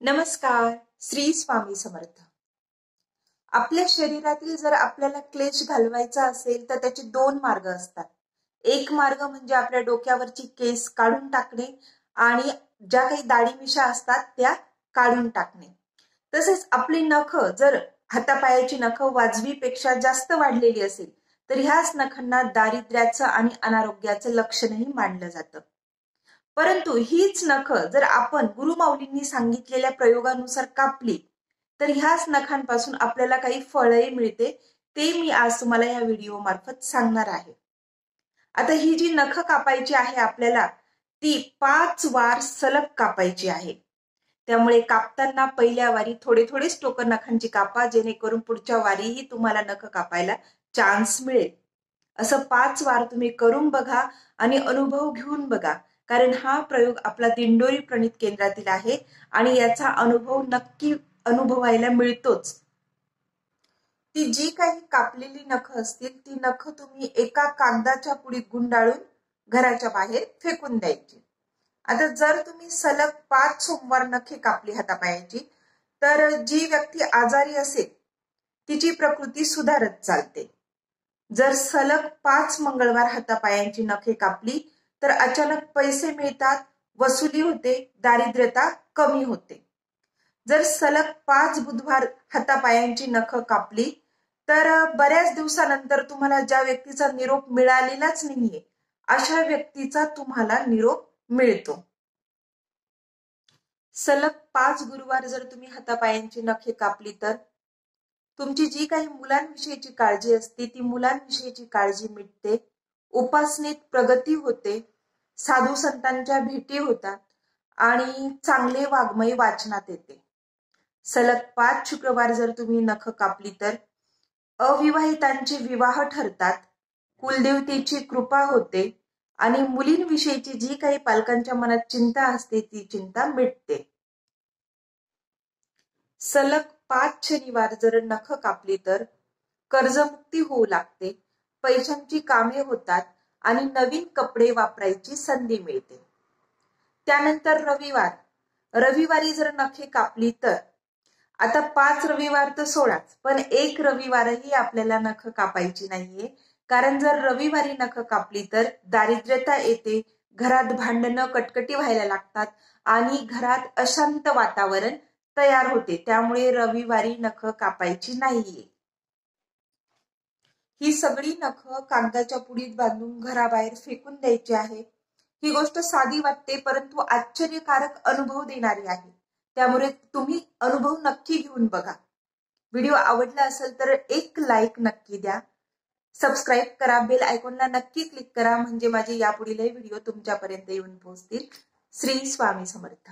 नमस्कार. श्री स्वामी समर्थ. आपल्या शरीरातील जर आपल्याला क्लेश घालवायचा असेल तर त्याचे दोन मार्ग असतात. एक मार्ग म्हणजे आपल्या डोक्यावरची केस काढून टाकणे आणि ज्या काही दाढी मिशा असतात त्या काढून टाकणे. तसेच आपली नख जर हातापायाची नख वाजवीपेक्षा जास्त वाढलेली असेल तर ह्याच नखांना दारिद्र्याचं आणि अनारोग्याचं लक्षणही मानलं जातं. परंतु हीच नख जर आपण गुरुमाऊलींनी सांगितलेल्या प्रयोगानुसार कापली तर ह्याच नखांपासून आपल्याला काही फळही मिळते. ते मी आज तुम्हाला या व्हिडिओ मार्फत सांगणार आहे. आता ही जी नख कापायची आहे आपल्याला ती 5 वार सलग कापायची आहे. त्यामुळे कापताना पहिल्या वारी थोडे थोडेच टोकन नखांची कापा, जेणेकरून पुढच्या वारीही तुम्हाला नख कापायला चान्स मिळेल. असं 5 वार तुम्ही करून बघा आणि अनुभव घेऊन बघा, कारण हा प्रयोग आपला दिंडोरी प्रणित केंद्रातील आहे आणि याचा अनुभव नक्की अनुभवायला मिळतोच. ती जी काही कापलेली नख असतील ती नख तुम्ही एका कागदाच्या पुडीत गुंडाळून घराच्या बाहेर फेकून द्यायची. आता जर तुम्ही सलग 5 सोमवार नखे कापली हातापायाची तर जी व्यक्ती आजारी असेल तिची प्रकृती सुधारत चालते. जर सलग 5 मंगळवार हातापायांची नखे कापली तर अचानक पैसे मिळतात, वसुली होते, दारिद्र्यता कमी होते. जर सलग 5 बुधवार हातापायांची नख कापली तर बऱ्याच दिवसानंतर तुम्हाला ज्या व्यक्तीचा निरोप मिळालेलाच नाहीये अशा व्यक्तीचा तुम्हाला निरोप मिळतो. सलग 5 गुरुवार जर तुम्ही हातापायांची नखे कापली तर तुमची जी काही मुलांविषयीची काळजी असते ती मुलांविषयीची काळजी मिटते, उपासनेत प्रगती होते, साधू संतांच्या भेटी होतात आणि चांगले वाङ्मय वाचनात येते. सलग 5 शुक्रवार जर तुम्ही नख कापली तर अविवाहितांचे विवाह ठरतात, कुलदेवतेची कृपा होते आणि मुलींविषयीची जी काही पालकांच्या मनात चिंता असते ती चिंता मिटते. सलग 5 शनिवार जर नख कापली तर कर्जमुक्ती होऊ लागते, पैशांची कामे होतात आणि नवीन कपडे वापरायची संधी मिळते. त्यानंतर रविवारी जर नखे कापली तर आता 5 रविवार तर सोडाच, पण एक रविवारही आपल्याला नख कापायची नाहीये. कारण जर रविवारी नख कापली तर दारिद्र्यता येते, घरात भांडणं कटकटी व्हायला लागतात आणि घरात अशांत वातावरण तयार होते. त्यामुळे रविवारी नख कापायची नाहीये. ही सगळी नख कागदाच्या पुडीत बांधून घराबाहेर फेकून द्यायची आहे. ही गोष्ट साधी वाटते परंतु आश्चर्यकारक अनुभव देणारी आहे. त्यामुळे तुम्ही अनुभव नक्की घेऊन बघा. व्हिडिओ आवडला असेल तर एक लाईक नक्की द्या, सबस्क्राईब करा, बेल आयकॉनला नक्की क्लिक करा, म्हणजे माझे यापुढील व्हिडिओ तुमच्यापर्यंत येऊन पोहोचतील. श्री स्वामी समर्थ.